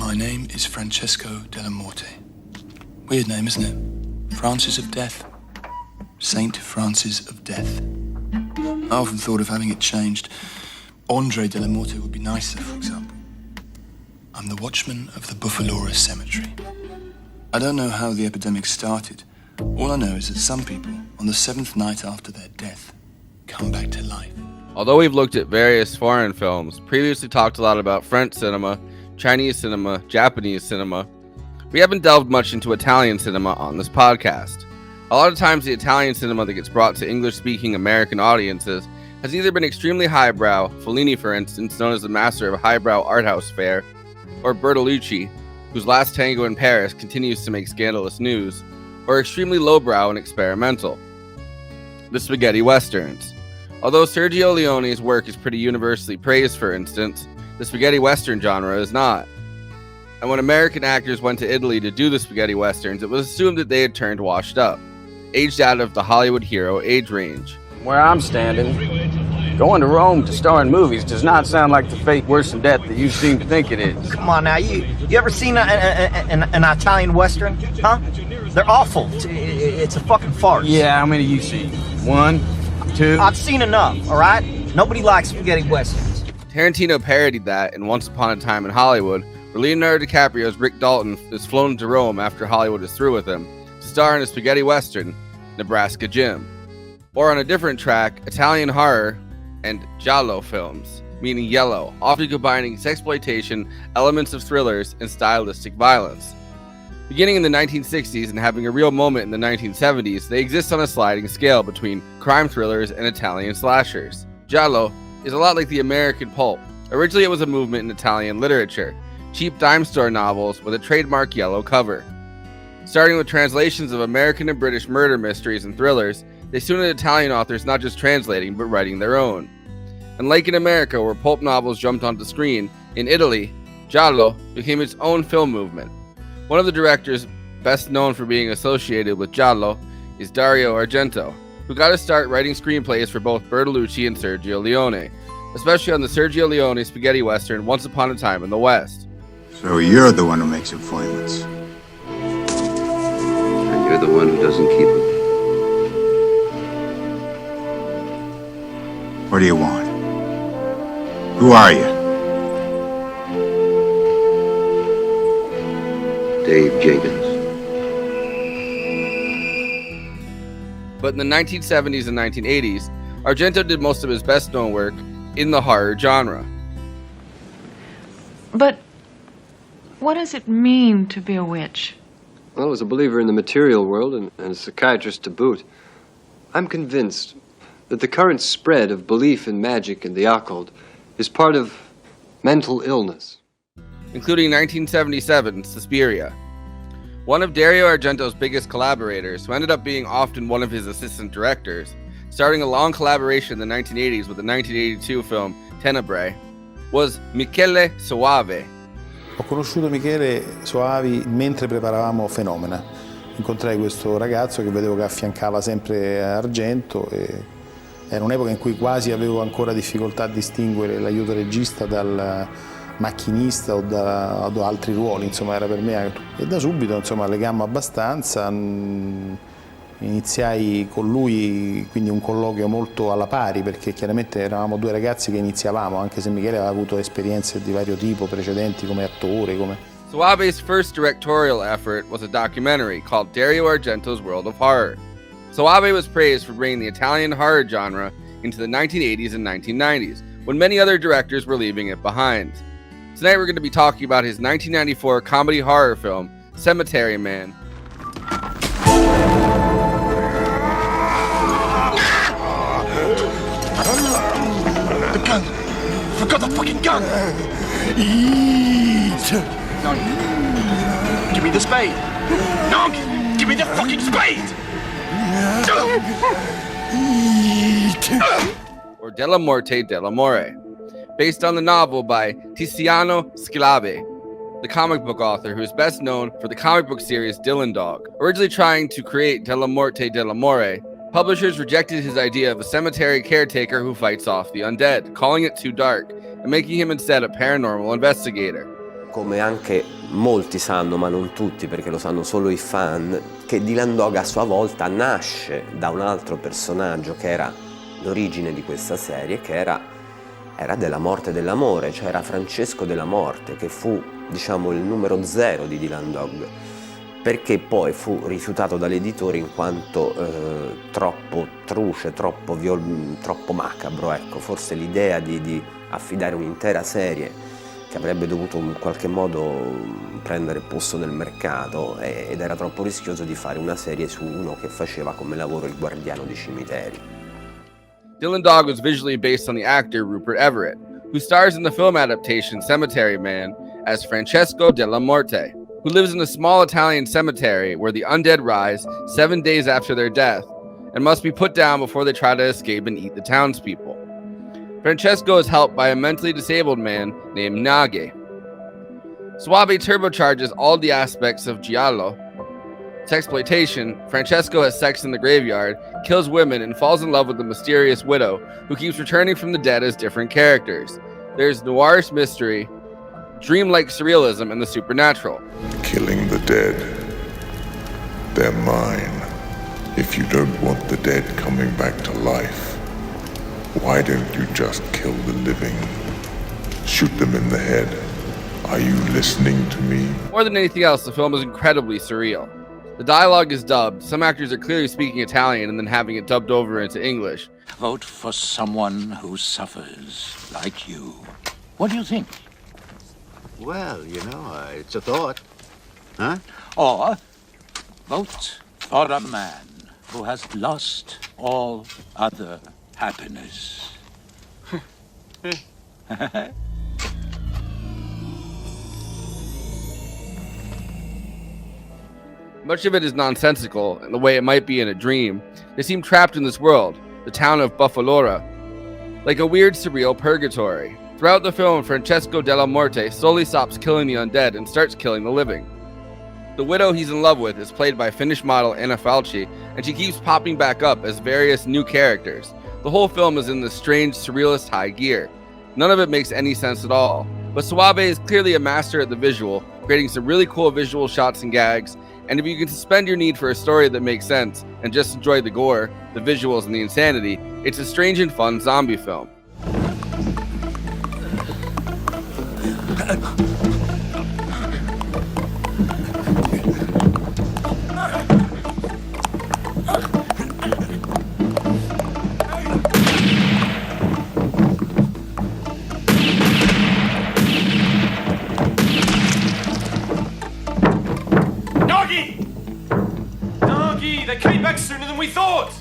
My name is Francesco della Morte. Weird name, isn't it? Francis of Death. Saint Francis of Death. I often thought of having it changed. Andre della Morte would be nicer, for example. I'm the watchman of the Buffalora Cemetery. I don't know how the epidemic started. All I know is that some people, on the 7th night after their death, come back to life. Although we've looked at various foreign films, previously talked a lot about French cinema, Chinese cinema, Japanese cinema, we haven't delved much into Italian cinema on this podcast. A lot of times the Italian cinema that gets brought to English-speaking American audiences has either been extremely highbrow, Fellini for instance, known as the master of highbrow art house fare, or Bertolucci, whose Last Tango in Paris continues to make scandalous news, or extremely lowbrow and experimental. The spaghetti westerns. Although Sergio Leone's work is pretty universally praised, for instance, the spaghetti western genre is not. And when American actors went to Italy to do the spaghetti westerns, it was assumed that they had turned washed up, aged out of the Hollywood hero age range. Where I'm standing, going to Rome to star in movies does not sound like the fate worse than death that you seem to think it is. Come on now, you ever seen an Italian western? Huh? They're awful. It's a fucking farce. Yeah, how many you seen? 1, 2? I've seen enough, all right? Nobody likes spaghetti westerns. Tarantino parodied that in Once Upon a Time in Hollywood, where Leonardo DiCaprio's Rick Dalton is flown to Rome after Hollywood is through with him to star in a spaghetti western, Nebraska Jim. Or on a different track, Italian horror and giallo films, meaning yellow, often combining sexploitation, elements of thrillers, and stylistic violence. Beginning in the 1960s and having a real moment in the 1970s, they exist on a sliding scale between crime thrillers and Italian slashers. Giallo is a lot like the American pulp. Originally it was a movement in Italian literature, cheap dime store novels with a trademark yellow cover. Starting with translations of American and British murder mysteries and thrillers, they soon had Italian authors not just translating but writing their own. And like in America, where pulp novels jumped onto screen, in Italy, giallo became its own film movement. One of the directors best known for being associated with giallo is Dario Argento, who got to start writing screenplays for both Bertolucci and Sergio Leone, especially on the Sergio Leone spaghetti western Once Upon a Time in the West. So you're the one who makes appointments. And you're the one who doesn't keep them. What do you want? Who are you? Dave Jenkins. But in the 1970s and 1980s, Argento did most of his best-known work in the horror genre. But what does it mean to be a witch? Well, as a believer in the material world and a psychiatrist to boot, I'm convinced that the current spread of belief in magic and the occult is part of mental illness. Including 1977's Suspiria. One of Dario Argento's biggest collaborators, who ended up being often one of his assistant directors, starting a long collaboration in the 1980s with the 1982 film Tenebrae, was Michele Soavi. Ho conosciuto Michele Soavi mentre preparavamo Fenomena. Incontrai questo ragazzo che vedevo che affiancava sempre Argento e era un'epoca in cui quasi avevo ancora difficoltà a distinguere l'aiuto regista dal macchinista o da altri ruoli, insomma era per me, e da subito insomma legammo abbastanza, iniziai con lui quindi un colloquio molto alla pari perché chiaramente eravamo due ragazzi che iniziavamo, anche se Michele aveva avuto esperienze di vario tipo precedenti come attore. Soavi's first directorial effort was a documentary called Dario Argento's World of Horror. Soavi was praised for bringing the Italian horror genre into the 1980s and 1990s, when many other directors were leaving it behind. Tonight we're going to be talking about his 1994 comedy horror film, Cemetery Man. The gun! Forgot the fucking gun! Eat! No. Give me the spade! No! Give me the fucking spade! Eat! Or Della Morte dell'Amore, based on the novel by Tiziano Schillavi, the comic book author who is best known for the comic book series Dylan Dog. Originally trying to create Della Morte dell'Amore, publishers rejected his idea of a cemetery caretaker who fights off the undead, calling it too dark, and making him instead a paranormal investigator. come anche molti sanno, ma non tutti perché lo sanno solo i fan, che Dylan Dog a sua volta nasce da un altro personaggio che era l'origine di questa serie, che era della morte e dell'amore, cioè era Francesco della Morte, che fu, diciamo, il numero 0 di Dylan Dog, perché poi fu rifiutato dall'editore in quanto troppo truce, troppo macabro, ecco. Forse l'idea di affidare un'intera serie che avrebbe dovuto in qualche modo prendere posto nel mercato ed era troppo rischioso di fare una serie su uno che faceva come lavoro il guardiano dei cimiteri. Dylan Dog was visually based on the actor Rupert Everett, who stars in the film adaptation Cemetery Man as Francesco della Morte, who lives in a small Italian cemetery where the undead rise 7 days after their death and must be put down before they try to escape and eat the townspeople. Francesco is helped by a mentally disabled man named Nage. Soavi turbocharges all the aspects of giallo. Sexploitation, Francesco has sex in the graveyard, kills women, and falls in love with the mysterious widow who keeps returning from the dead as different characters. There's noirish mystery, dreamlike surrealism, and the supernatural. Killing the dead. They're mine. If you don't want the dead coming back to life, why don't you just kill the living? Shoot them in the head. Are you listening to me? More than anything else, the film is incredibly surreal. The dialogue is dubbed. Some actors are clearly speaking Italian and then having it dubbed over into English. Vote for someone who suffers like you. What do you think? Well, you know, it's a thought. Huh? Or vote for a man who has lost all other happiness. Much of it is nonsensical in the way it might be in a dream. They seem trapped in this world, the town of Buffalora, like a weird, surreal purgatory. Throughout the film, Francesco della Morte slowly stops killing the undead and starts killing the living. The widow he's in love with is played by Finnish model Anna Falchi, and she keeps popping back up as various new characters. The whole film is in this strange, surrealist high gear. None of it makes any sense at all, but Soavi is clearly a master at the visual, creating some really cool visual shots and gags. And if you can suspend your need for a story that makes sense and just enjoy the gore, the visuals, and the insanity, it's a strange and fun zombie film. Doggy! They came back sooner than we thought!